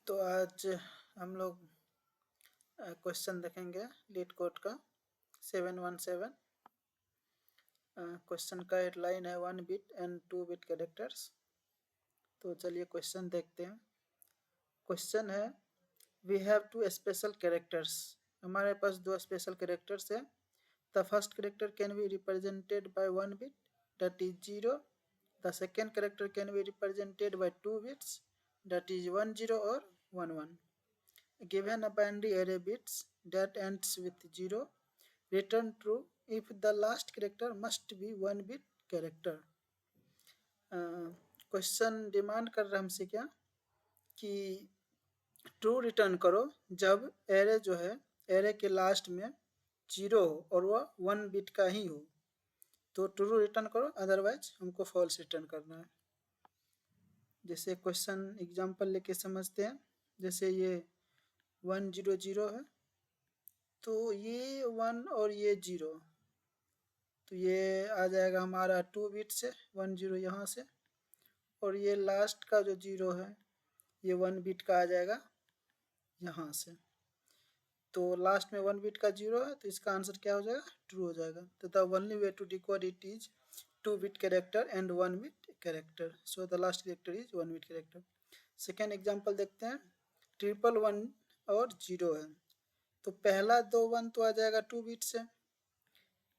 तो आज हम लोग क्वेश्चन देखेंगे लीड कोड का 717। क्वेश्चन का हेडलाइन है 1 बिट एंड 2 बिट कैरेक्टर्स। तो चलिए क्वेश्चन देखते हैं। क्वेश्चन है वी हैव 2 स्पेशल कैरेक्टर्स। हमारे पास 2 स्पेशल कैरेक्टर्स है। The first character can be represented by 1 bit that is 0। The second character can be represented by 2 bits that is 1 0 और 1 1। Given a binary array bits that ends with 0, return true if the last character must be 1 bit character। Question demand कर रहा है हमसे क्या कि true return करो जब array जो है एरे के लास्ट में 0 हो और वह 1 बिट का ही हो तो ट्रू रिटर्न करो, अदरवाइज हमको फॉल्स रिटर्न करना है। जैसे क्वेश्चन एग्जांपल लेके समझते हैं। जैसे ये 1 0 0 है तो ये 1 और ये 0 तो ये आ जाएगा हमारा 2 बिट से 1 0 यहाँ से, और ये लास्ट का जो 0 है ये 1 बिट का आ जाएगा यहाँ से। तो लास्ट में 1 बिट का 0 है तो इसका आंसर क्या हो जाएगा, ट्रू हो जाएगा। तो the only way to decode it is 2 bit character and 1 bit character, so the last character is 1 bit character. Second example देखते हैं। 111 और 0 है तो पहला 2 1 तो आ जाएगा 2 बिट से,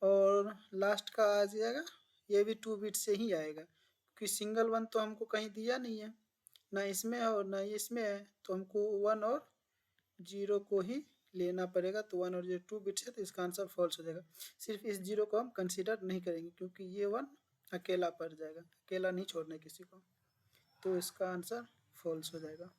और लास्ट का आ जाएगा ये भी 2 बिट से ही आएगा, क्योंकि सिंगल 1 तो हमको कहीं दिया नहीं है, ना इसमें है और ना इसमें है, तो हमको 1 और 0 को ही लेना पड़ेगा। तो 1 और 0 2 बिट्स है तो इसका आंसर फॉल्स हो जाएगा। सिर्फ इस 0 को हम कंसीडर नहीं करेंगे क्योंकि ये 1 अकेला पड़ जाएगा, अकेला नहीं छोड़ना किसी को, तो इसका आंसर फॉल्स हो जाएगा।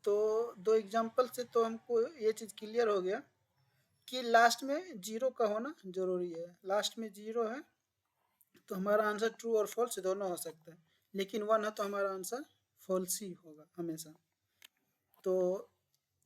तो 2 एग्जाम्पल से तो हमको ये चीज़ क्लियर हो गया कि लास्ट में 0 का होना जरूरी है। लास्ट में 0 है तो हमारा आंसर ट्रू और फॉल्स दोनों हो सकता है, लेकिन 1 है तो हमारा आंसर फॉल्स ही होगा हमेशा। तो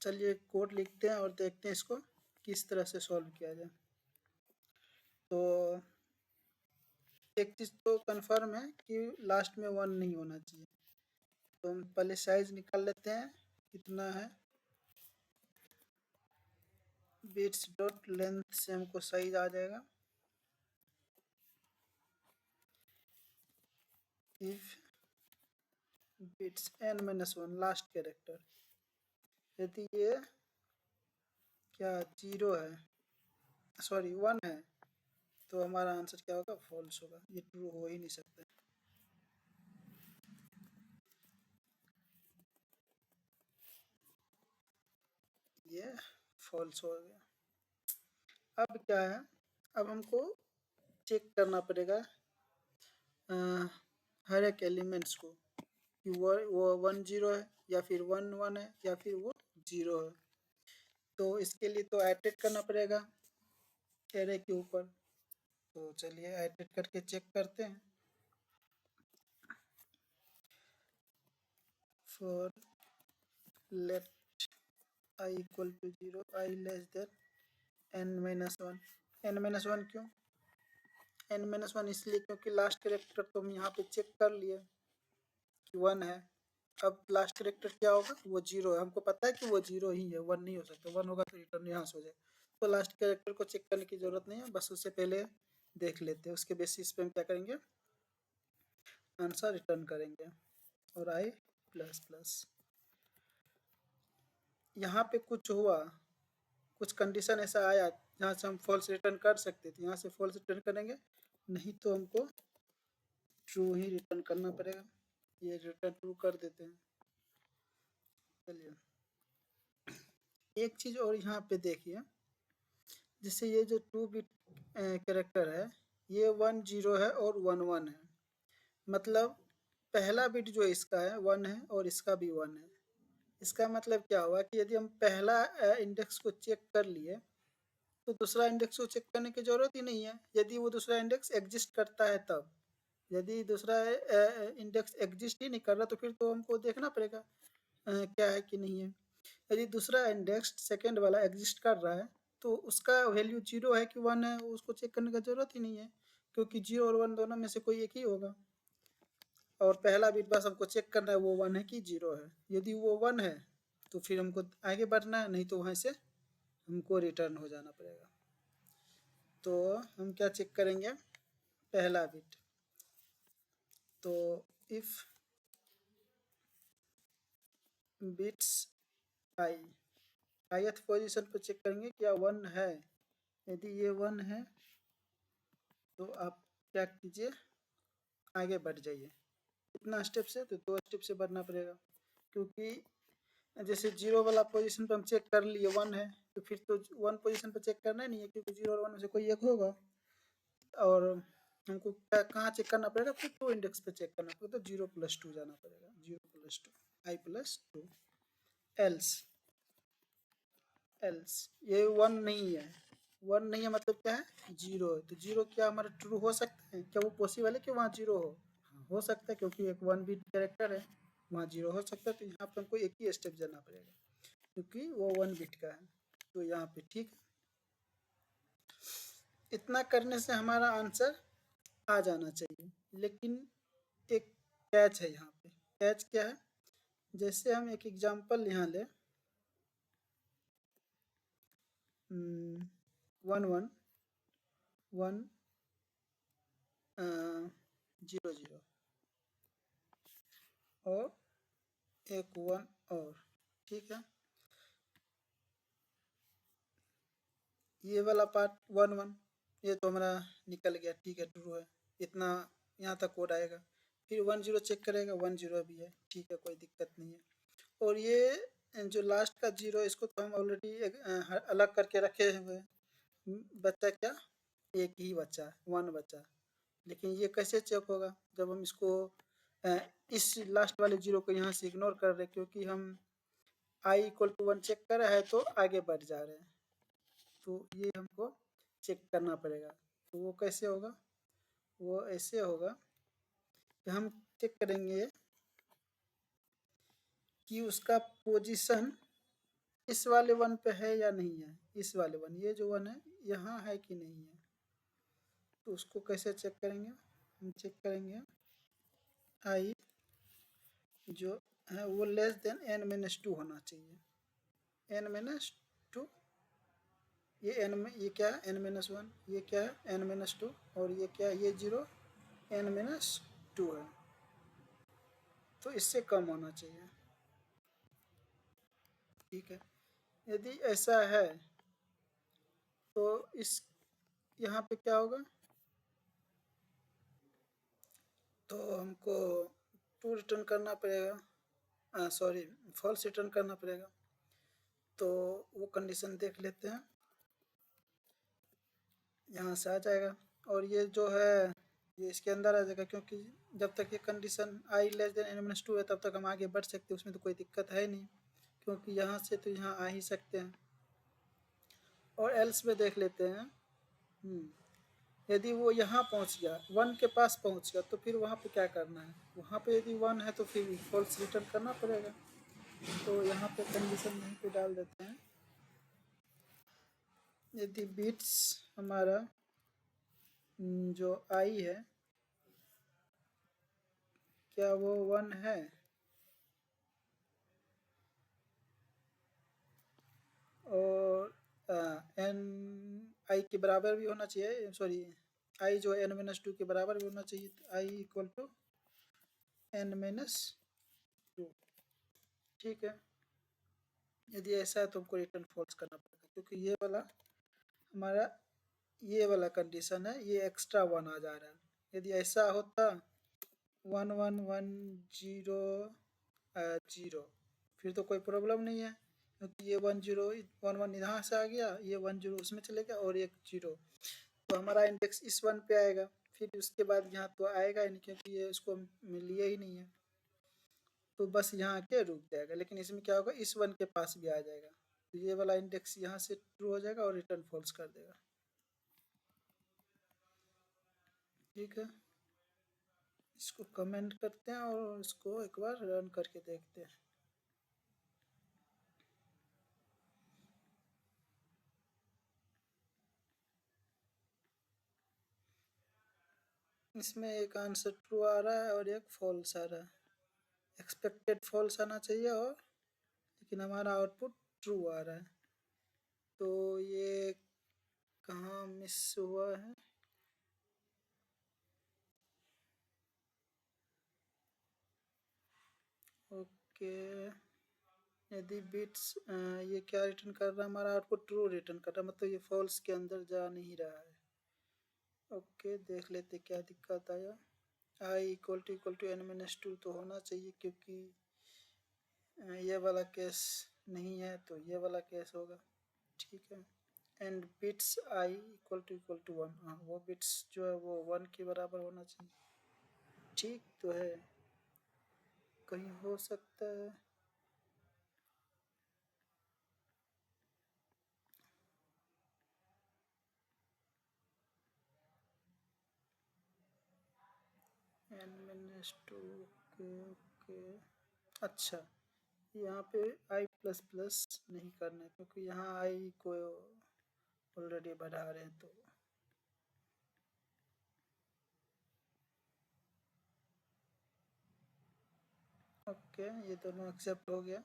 चलिए कोड लिखते हैं और देखते हैं इसको किस तरह से सॉल्व किया जाए। तो एक चीज़ तो कंफर्म है कि लास्ट में 1 नहीं होना चाहिए। तो हम पहले साइज निकाल लेते हैं कितना है। बिट्स डॉट लेंथ से हमको साइज आ जाएगा। If bits n-1 last character, यदि ये क्या 0 है, सॉरी 1 है, तो हमारा आंसर क्या होगा, फॉल्स होगा। ये ट्रू हो ही नहीं सकता। ये फॉल्स हो गया। अब क्या है, अब हमको चेक करना पड़ेगा हर एक एलिमेंट्स को कि वो 1 0 है या फिर 1 1 है या फिर वो 0 है। तो इसके लिए तो आइटरेट करना पड़ेगा एरे के ऊपर। तो चलिए आइटरेट करके चेक करते हैं। For let i equal to 0 i less than n-1। n-1 क्यों, n-1 इसलिए क्योंकि लास्ट कैरेक्टर तो हम यहाँ पे चेक कर लिए कि 1 है। अब लास्ट कैरेक्टर क्या होगा, वो 0 है। हमको पता है कि वो 0 ही है, 1 नहीं हो सकता। 1 होगा तो रिटर्न यहाँ से हो जाए। तो लास्ट कैरेक्टर को चेक करने की ज़रूरत नहीं है, बस उससे पहले देख लेते हैं। उसके बेसिस पे हम क्या करेंगे, आंसर रिटर्न करेंगे। और i प्लस प्लस यहाँ पे कुछ हुआ, कुछ कंडीशन ऐसा आया जहाँ से हम फॉल्स रिटर्न कर सकते थे, यहाँ से फॉल्स रिटर्न करेंगे, नहीं तो हमको ट्रू ही रिटर्न करना पड़ेगा। ये रिटर्न ट्रू कर देते हैं। चलिए एक चीज़ और यहाँ पे देखिए, जैसे ये जो 2 बिट कैरेक्टर है ये 1 0 है और 1 1 है। मतलब पहला बिट जो इसका है 1 है और इसका भी 1 है। इसका मतलब क्या हुआ कि यदि हम पहला इंडेक्स को चेक कर लिए तो दूसरा इंडेक्स को चेक करने की ज़रूरत ही नहीं है, यदि वो दूसरा इंडेक्स एग्जिस्ट करता है तब। यदि दूसरा इंडेक्स एग्जिस्ट ही नहीं कर रहा तो फिर तो हमको देखना पड़ेगा क्या है कि नहीं है। यदि दूसरा इंडेक्स सेकेंड वाला एग्जिस्ट कर रहा है तो उसका वैल्यू 0 है कि 1 है उसको चेक करने का ज़रूरत ही नहीं है, क्योंकि 0 और 1 दोनों में से कोई एक ही होगा। और पहला बिट बस हमको चेक करना है वो 1 है कि 0 है। यदि वो 1 है तो फिर हमको आगे बढ़ना है, नहीं तो वहाँ से हमको रिटर्न हो जाना पड़ेगा। तो हम क्या चेक करेंगे, पहला बिट, तो if bits I, ith position पर चेक करेंगे क्या 1 है। यदि ये 1 है तो आप क्या कीजिए, आगे बढ़ जाइए। कितना स्टेप से, तो 2 स्टेप से बढ़ना पड़ेगा, क्योंकि जैसे 0 वाला पोजीशन पर हम चेक कर लिए 1 है, तो फिर तो 1 पोजीशन पर चेक करना ही नहीं है, क्योंकि 0 और 1 में से कोई एक होगा। और हमको क्या कहाँ चेक करना पड़ेगा, फिर 2 इंडेक्स पे चेक करना पड़ेगा, तो 0+2 जाना पड़ेगा, 0+2 i+2 एल्स, ये 1 नहीं है, 1 नहीं है मतलब क्या है, 0 है। तो 0 क्या हमारा ट्रू हो सकता है, क्या वो पॉसिबल है कि वहाँ 0 हो? हाँ, हो सकता है, क्योंकि एक 1 बिट कैरेक्टर है, वहाँ 0 हो सकता है। तो यहाँ पर हमको एक ही स्टेप जाना पड़ेगा, क्योंकि वो 1 बिट का है। तो यहाँ पे ठीक है, इतना करने से हमारा आंसर आ जाना चाहिए। लेकिन एक कैच है यहाँ पे। कैच क्या है, जैसे हम एक एग्जांपल यहाँ ले, 1 1 1 0 0 और एक 1 और, ठीक है। ये वाला पार्ट 1 1 ये तो हमारा निकल गया, ठीक है, ट्रू है। इतना यहाँ तक कोड आएगा। फिर 1 0 चेक करेगा, 1 0 भी है, ठीक है, कोई दिक्कत नहीं है। और ये जो लास्ट का 0, इसको तो हम ऑलरेडी अलग करके रखे हुए हैं। बच्चा क्या, एक ही बच्चा, 1 बच्चा। लेकिन ये कैसे चेक होगा, जब हम इसको इस लास्ट वाले 0 को यहाँ से इग्नोर कर रहे हैं, क्योंकि हम i=1 चेक कर रहे हैं तो आगे बढ़ जा रहे हैं। तो ये हमको चेक करना पड़ेगा। तो वो कैसे होगा, वो ऐसे होगा कि हम चेक करेंगे कि उसका पोजीशन इस वाले 1 पे है या नहीं है। इस वाले 1, ये जो 1 है यहाँ है कि नहीं है। तो उसको कैसे चेक करेंगे, हम चेक करेंगे i जो है वो लेस देन n-2 होना चाहिए। n-2, ये n में, ये क्या है n-1, ये क्या है n-2, और ये क्या है, ये 0 n-2 है। तो इससे कम होना चाहिए, ठीक है। यदि ऐसा है तो इस यहाँ पे क्या होगा, तो हमको ट्रू रिटर्न करना पड़ेगा, सॉरी फॉल्स रिटर्न करना पड़ेगा। तो वो कंडीशन देख लेते हैं, यहाँ से आ जाएगा। और ये जो है ये इसके अंदर आ जाएगा, क्योंकि जब तक ये कंडीशन i<n-2 है तब तक हम आगे बढ़ सकते हैं, उसमें तो कोई दिक्कत है नहीं, क्योंकि यहाँ से तो यहाँ आ ही सकते हैं। और एल्स में देख लेते हैं, यदि वो यहाँ पहुँच गया, 1 के पास पहुँच गया, तो फिर वहाँ पे क्या करना है, वहाँ पे यदि 1 है तो फिर फॉल्स रिटर्न करना पड़ेगा। तो यहाँ पे कंडीशन यहीं पे डाल देते हैं, यदि बिट्स हमारा जो आई है क्या वो 1 है, और n i के बराबर भी होना चाहिए, सॉरी i जो है n-2 के बराबर भी होना चाहिए। तो i = n-2, ठीक है। यदि ऐसा है तो हमको रिटर्न फॉल्स करना पड़ेगा, क्योंकि ये वाला हमारा ये वाला कंडीशन है, ये एक्स्ट्रा 1 आ जा रहा है। यदि ऐसा होता 1 1 1 0 0, फिर तो कोई प्रॉब्लम नहीं है, क्योंकि ये 1 0 1 1 यहाँ से आ गया, ये 1 0 उसमें चले गया, और एक 0, तो हमारा इंडेक्स इस 1 पे आएगा। फिर उसके बाद यहाँ तो आएगा ही नहीं, क्योंकि ये इसको लिए ही नहीं है, तो बस यहाँ आके रुक जाएगा। लेकिन इसमें क्या होगा, इस 1 के पास भी आ जाएगा, तो ये वाला इंडेक्स यहाँ से ट्रू हो जाएगा और रिटर्न फॉल्स कर देगा, ठीक है। इसको कमेंट करते हैं और इसको एक बार रन करके देखते हैं। इसमें एक आंसर ट्रू आ रहा है और एक फॉल्स आ रहा है। एक्सपेक्टेड फॉल्स आना चाहिए और लेकिन हमारा आउटपुट ट्रू आ रहा है। तो ये कहाँ मिस हुआ है? ओके, यदि बिट्स ये क्या रिटर्न कर रहा है? हमारा आउटपुट ट्रू रिटर्न कर रहा है, मतलब ये फॉल्स के अंदर जा नहीं रहा है। ओके, देख लेते क्या दिक्कत आया। आई इक्वल टू n-2 तो होना चाहिए, क्योंकि ये वाला केस नहीं है तो ये वाला केस होगा। ठीक है, and bits I equal to 1, हाँ वो बिट्स जो है वो 1 के बराबर होना चाहिए। ठीक तो है, कहीं हो सकता है। n-2, okay okay. अच्छा, यहाँ पे आई प्लस प्लस नहीं करना है, क्योंकि यहाँ आई को ऑलरेडी बढ़ा रहे हैं। तो ओके, ये दोनों एक्सेप्ट हो गया।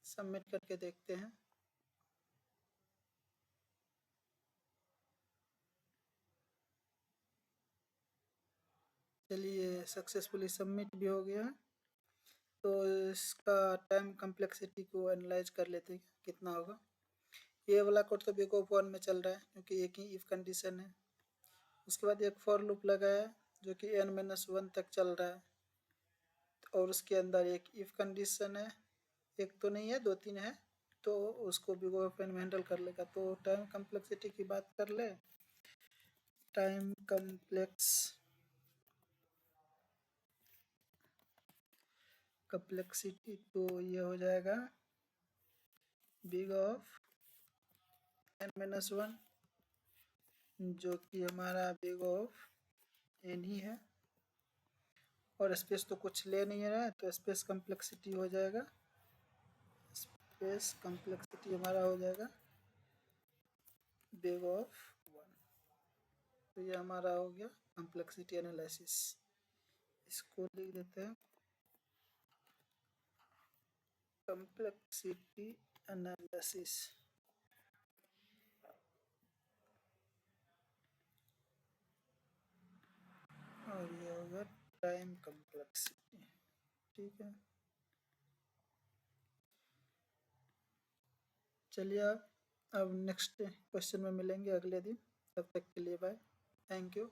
सबमिट करके देखते हैं। चलिए, सक्सेसफुली सबमिट भी हो गया। तो इसका टाइम कम्प्लेक्सिटी को एनालाइज कर लेते हैं कितना होगा। ये वाला कोड तो बिग ऑफ 1 में चल रहा है, क्योंकि एक ही इफ कंडीशन है। उसके बाद एक फॉर लूप लगाया जो कि n-1 तक चल रहा है, और उसके अंदर एक इफ कंडीशन है, एक तो नहीं है, 2-3 है, तो उसको बिग ऑफ n में हैंडल कर लेगा। तो टाइम कम्प्लेक्सिटी की बात कर ले। टाइम कम्प्लेक्सिटी तो ये हो जाएगा बिग ऑफ n-1, जो कि हमारा बिग ऑफ n ही है, और स्पेस तो कुछ ले नहीं रहा है, तो स्पेस कम्प्लेक्सिटी हो जाएगा, स्पेस कम्प्लेक्सिटी हमारा हो जाएगा बिग ऑफ 1। तो ये हमारा हो गया कम्प्लेक्सिटी एनालिसिस। इसको लिख देते हैं कम्प्लेक्सिटी एनालिसिस। और ये होगा टाइम कम्प्लेक्सिटी। ठीक है, चलिए अब नेक्स्ट क्वेश्चन में मिलेंगे अगले दिन। तब तक के लिए बाय, थैंक यू।